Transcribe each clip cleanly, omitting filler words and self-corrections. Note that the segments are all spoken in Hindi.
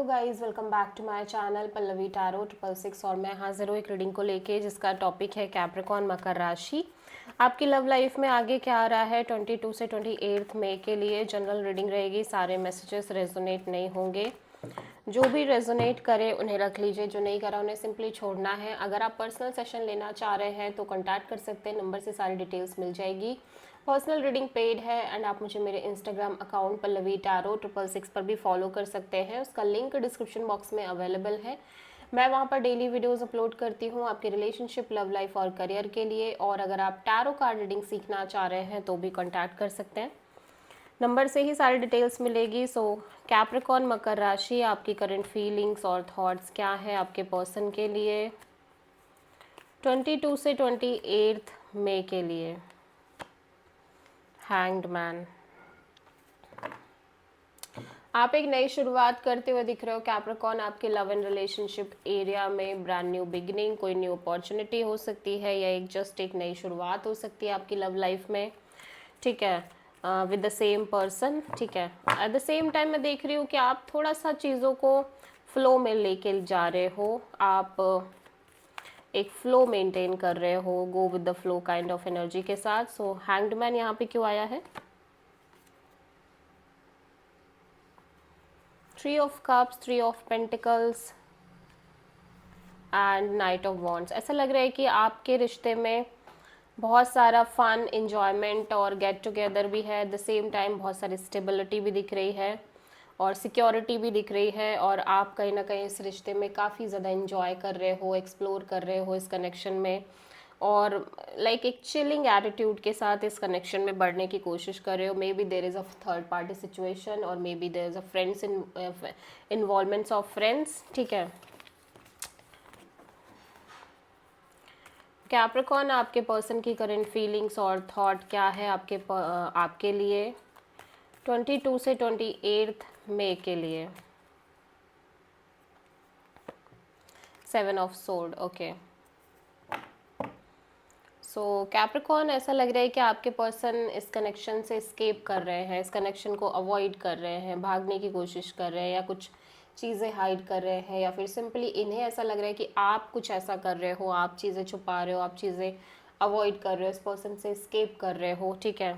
Guys welcome back to my channel Pallavi tarot 666 और मैं हाजिर हूँ एक रीडिंग को लेके जिसका टॉपिक है कैप्रिकॉर्न मकर राशि। आपकी लव लाइफ में आगे क्या आ रहा है 22 से 28 मई के लिए जनरल रीडिंग रहेगी। सारे मैसेजेस रेजोनेट नहीं होंगे, जो भी रेजोनेट करे उन्हें रख लीजिए, जो नहीं करा उन्हें सिंपली छोड़ना है। अगर आप पर्सनल सेशन लेना चाह रहे हैं तो कॉन्टैक्ट कर सकते हैं, नंबर से सारी डिटेल्स मिल जाएगी। पर्सनल रीडिंग पेड है एंड आप मुझे मेरे इंस्टाग्राम अकाउंट पल्लवी टैरो 666 पर भी फॉलो कर सकते हैं, उसका लिंक डिस्क्रिप्शन बॉक्स में अवेलेबल है। मैं वहाँ पर डेली वीडियोस अपलोड करती हूँ आपके रिलेशनशिप, लव लाइफ और करियर के लिए। और अगर आप टैरो कार्ड रीडिंग सीखना चाह रहे हैं तो भी कॉन्टैक्ट कर सकते हैं, नंबर से ही सारी डिटेल्स मिलेगी। सो कैप्रिकॉर्न मकर राशि, आपकी करंट फीलिंग्स और थॉट्स क्या है आपके पर्सन के लिए 22 से 28 मई के लिए। हैंग्ड मैन, आप एक नई शुरुआत करते हुए दिख रहे हो कैप्रिकॉर्न। आपके लव एंड रिलेशनशिप एरिया में ब्रांड न्यू बिगिनिंग, कोई न्यू अपॉर्चुनिटी हो सकती है या एक नई शुरुआत हो सकती है आपकी लव लाइफ में, ठीक है, विद द सेम पर्सन, ठीक है। एट द सेम टाइम मैं देख रही हूँ कि आप थोड़ा सा चीज़ों को फ्लो में लेके जा रहे हो, आप एक फ्लो मेंटेन कर रहे हो, go with the flow kind of energy के साथ। सो हैंग्ड मैन यहाँ पे क्यों आया है? Three of cups, three of pentacles and night of wands. ऐसा लग रहा है कि आपके रिश्ते में बहुत सारा फन, इंजॉयमेंट और गेट टुगेदर भी है। एट द सेम टाइम बहुत सारी स्टेबिलिटी भी दिख रही है और सिक्योरिटी भी दिख रही है, और आप कहीं ना कहीं इस रिश्ते में काफ़ी ज़्यादा इंजॉय कर रहे हो, एक्सप्लोर कर रहे हो इस कनेक्शन में, और लाइक एक चिलिंग एटीट्यूड के साथ इस कनेक्शन में बढ़ने की कोशिश कर रहे हो। May be there is a third party situation और may be there is a friends involvements of friends, ठीक है। कैप्रिकॉर्न, आपके पर्सन की करंट फीलिंग्स और थॉट क्या है आपके लिए 22 से 28 मई के लिए। 7 of sword, okay. So Capricorn, ऐसा लग रहा है कि आपके पर्सन इस कनेक्शन से स्केप कर रहे हैं, इस कनेक्शन को अवॉइड कर रहे हैं, भागने की कोशिश कर रहे हैं, या कुछ चीज़ें हाइड कर रहे हैं, या फिर सिंपली इन्हें ऐसा लग रहा है कि आप कुछ ऐसा कर रहे हो, आप चीज़ें छुपा रहे हो, आप चीज़ें अवॉइड कर रहे हो, इस पर्सन से स्केप कर रहे हो, ठीक है।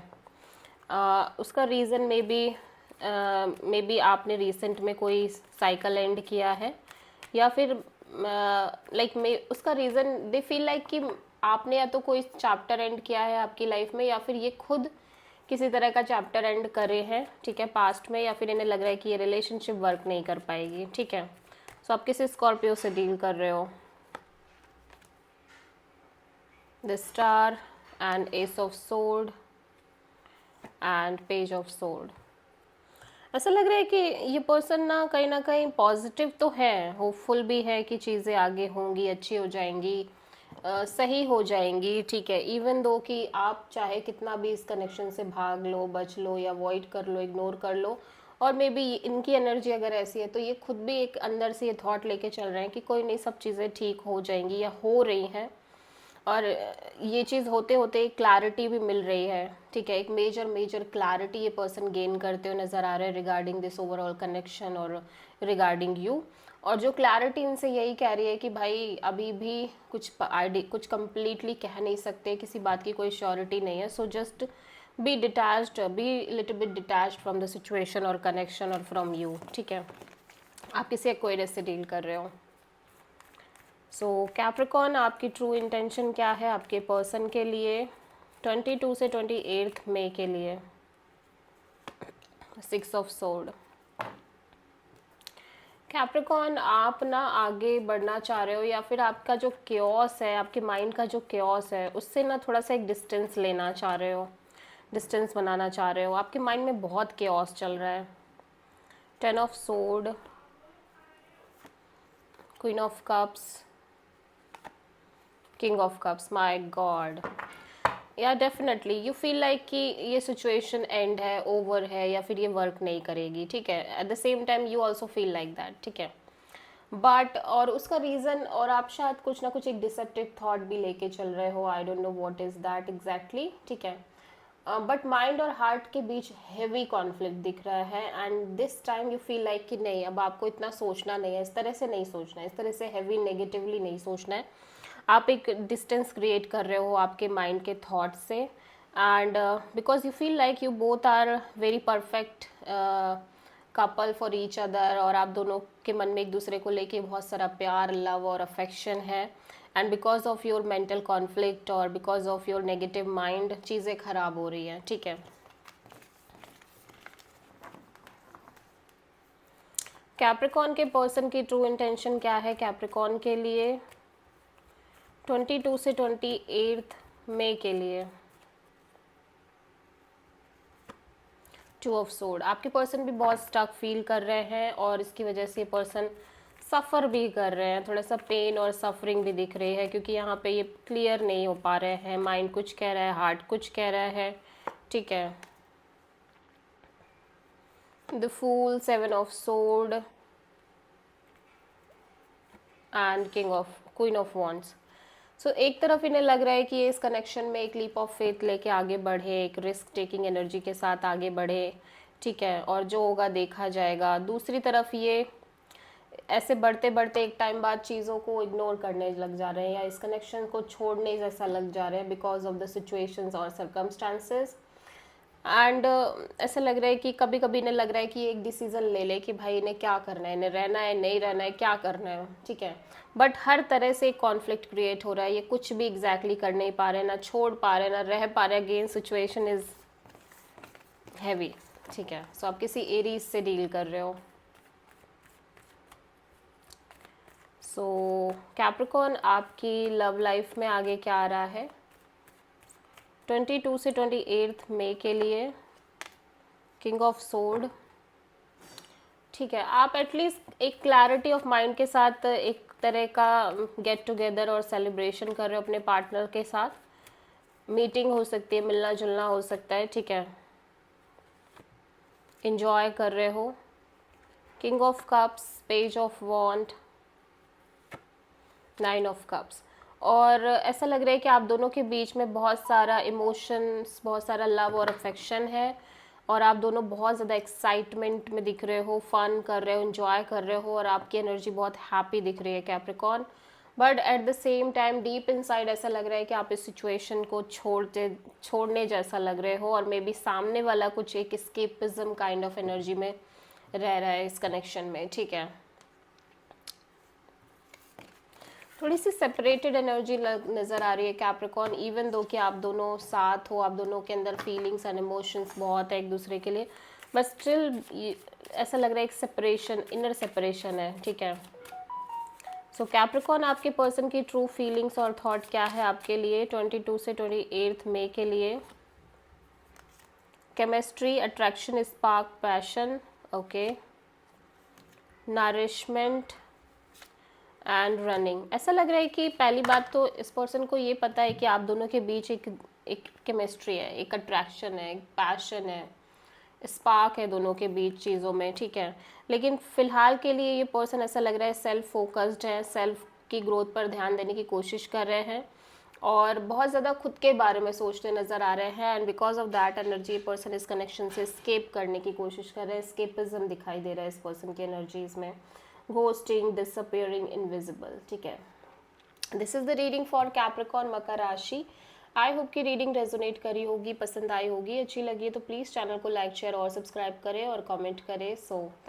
उसका रीज़न मे बी आपने रिसेंट में कोई साइकिल एंड किया है, या फिर लाइक उसका रीज़न दे फील लाइक कि आपने या तो कोई चैप्टर एंड किया है आपकी लाइफ में, या फिर ये खुद किसी तरह का चैप्टर एंड करे हैं, ठीक है, पास्ट में, या फिर इन्हें लग रहा है कि ये रिलेशनशिप वर्क नहीं कर पाएगी, ठीक है। सो आप किसी स्कॉर्पियो से डील कर रहे हो। The star and S of sword and page of sword. ऐसा लग रहा है कि ये पर्सन ना कहीं पॉजिटिव तो है, होपफुल भी है कि चीज़ें आगे होंगी, अच्छी हो जाएंगी, सही हो जाएंगी, ठीक है। इवन दो कि आप चाहे कितना भी इस कनेक्शन से भाग लो, बच लो या अवॉइड कर लो, इग्नोर कर लो, और मे बी इनकी एनर्जी अगर ऐसी है तो ये खुद भी एक अंदर से ये थॉट लेके चल रहे हैं कि कोई नहीं, सब चीज़ें ठीक हो जाएंगी या हो रही हैं, और ये चीज़ होते होते एक क्लैरिटी भी मिल रही है, ठीक है। एक मेजर क्लैरिटी ये पर्सन गेन करते हुए नज़र आ रहे हैं रिगार्डिंग दिस ओवरऑल कनेक्शन और रिगार्डिंग यू। और जो क्लैरिटी इनसे यही कह रही है कि भाई अभी भी कुछ कंप्लीटली कह नहीं सकते, किसी बात की कोई श्योरिटी नहीं है। So just be detached, be little bit detached from the situation और कनेक्शन और फ्रॉम यू, ठीक है। आप किसी एक्वायरस से डील कर रहे हो। सो कैप्रिकॉर्न, आपकी ट्रू इंटेंशन क्या है आपके पर्सन के लिए 22 से 28 मई के लिए। 6 ऑफ सोर्ड। कैप्रिकॉर्न, आप आगे बढ़ना चाह रहे हो, या फिर आपका जो क्योस है, आपके माइंड का जो क्योस है, उससे थोड़ा सा एक डिस्टेंस लेना चाह रहे हो, डिस्टेंस बनाना चाह रहे हो। आपके माइंड में बहुत क्योस चल रहा है। 10 of sword, queen of cups, king of cups, my God. या डेफिनेटली यू फील लाइक कि ये सिचुएशन एंड है, ओवर है, या फिर ये वर्क नहीं करेगी, ठीक है। At the same time you also feel like that, ठीक है। बट और उसका रीज़न, और आप शायद कुछ ना कुछ एक डिसेप्टिव थॉट भी लेके चल रहे हो, I don't know what is that exactly, ठीक है। बट माइंड और हार्ट के बीच हैवी कॉन्फ्लिक्ट दिख रहा है, and this time you feel like कि नहीं, अब आपको इतना सोचना नहीं है, इस तरह से नहीं सोचना है, इस तरह से हैवी नेगेटिवली नहीं सोचना है। आप एक डिस्टेंस क्रिएट कर रहे हो आपके माइंड के थॉट से, and because you feel like you both are very perfect couple for each other, और आप दोनों के मन में एक दूसरे को लेके बहुत सारा प्यार, लव और अफेक्शन है, and because of your mental conflict और because of your negative mind चीज़ें खराब हो रही हैं, ठीक है। कैप्रिकॉन के पर्सन की ट्रू इंटेंशन क्या है कैप्रिकॉन के लिए 22 से 28 मई के लिए? 2 ऑफ सोर्ड। आपके पर्सन भी बहुत स्टक फील कर रहे हैं, और इसकी वजह से पर्सन सफ़र भी कर रहे हैं, थोड़ा सा पेन और सफरिंग भी दिख रही है, क्योंकि यहाँ पे ये क्लियर नहीं हो पा रहे हैं, माइंड कुछ कह रहा है, हार्ट कुछ कह रहा है, ठीक है। The fool, 7 of sword and queen of wands. So एक तरफ इन्हें लग रहा है कि ये इस कनेक्शन में एक लीप ऑफ फेथ लेके आगे बढ़े, एक रिस्क टेकिंग एनर्जी के साथ आगे बढ़े, ठीक है, और जो होगा देखा जाएगा। दूसरी तरफ ये ऐसे बढ़ते बढ़ते एक टाइम बाद चीज़ों को इग्नोर करने लग जा रहे हैं, या इस कनेक्शन को छोड़ने जैसा लग जा रहे हैं बिकॉज ऑफ द सिचुएशंस और सर्कमस्टांसेस। एंड ऐसा लग रहा है कि कभी कभी इन्हें लग रहा है कि एक डिसीजन ले ले कि भाई इन्हें क्या करना है, इन्हें रहना है, नहीं रहना है, क्या करना है, ठीक है। बट हर तरह से एक कॉन्फ्लिक्ट क्रिएट हो रहा है, ये कुछ भी एग्जैक्टली कर नहीं पा रहे, ना छोड़ पा रहे, ना रह पा रहे, अगेन सिचुएशन इज हैवी, ठीक है। सो आप किसी एरीज से डील कर रहे हो। सो कैप्रिकॉन आपकी लव लाइफ में आगे क्या आ रहा है 22 से 28 मई के लिए? किंग ऑफ सोर्ड, ठीक है। आप एटलीस्ट एक क्लैरिटी ऑफ माइंड के साथ एक तरह का गेट टुगेदर और सेलिब्रेशन कर रहे हो अपने पार्टनर के साथ, मीटिंग हो सकती है, मिलना जुलना हो सकता है, ठीक है, इंजॉय कर रहे हो। King of cups, page of wand, 9 of cups, और ऐसा लग रहा है कि आप दोनों के बीच में बहुत सारा इमोशंस, बहुत सारा लव और अफेक्शन है, और आप दोनों बहुत ज़्यादा एक्साइटमेंट में दिख रहे हो, फन कर रहे हो, इन्जॉय कर रहे हो, और आपकी एनर्जी बहुत हैप्पी दिख रही है Capricorn. But at the same time deep inside ऐसा लग रहा है कि आप इस सिचुएशन को छोड़ने जैसा लग रहे हो, और मे बी सामने वाला कुछ एक स्केपिज्म काइंड ऑफ एनर्जी में रह रहा है इस कनेक्शन में, ठीक है। थोड़ी सी सेपरेटेड एनर्जी नज़र आ रही है कैप्रिकॉन, इवन दो कि आप दोनों साथ हो, आप दोनों के अंदर फीलिंग्स एंड इमोशंस बहुत है एक दूसरे के लिए, बट स्टिल ऐसा लग रहा है एक सेपरेशन, इनर सेपरेशन है, ठीक है। सो कैप्रिकॉन आपके पर्सन की ट्रू फीलिंग्स और थॉट क्या है आपके लिए 22 से 28 मई के लिए? Chemistry, attraction, spark, passion, okay, nourishment and running. ऐसा लग रहा है कि पहली बात तो इस पर्सन को ये पता है कि आप दोनों के बीच एक केमिस्ट्री है, एक अट्रैक्शन है, एक पैशन है, स्पार्क है दोनों के बीच चीज़ों में, ठीक है। लेकिन फ़िलहाल के लिए ये पर्सन ऐसा लग रहा है सेल्फ फोकस्ड है, सेल्फ की ग्रोथ पर ध्यान देने की कोशिश कर रहे हैं, और बहुत ज़्यादा खुद के बारे में सोचते नज़र आ रहे हैं, and because of that energy person इस कनेक्शन से स्केप करने की कोशिश कर रहे हैं। स्केपिज्म दिखाई दे रहा है इस पर्सन की एनर्जीज में, घोस्टिंग, डिसअपियरिंग, इनविजिबल, ठीक है। This is the reading for Capricorn मकर राशि। आई होप कि रीडिंग रेजोनेट करी होगी, पसंद आई होगी, अच्छी लगी है तो प्लीज़ चैनल को लाइक, शेयर और सब्सक्राइब करें और कमेंट करें। सो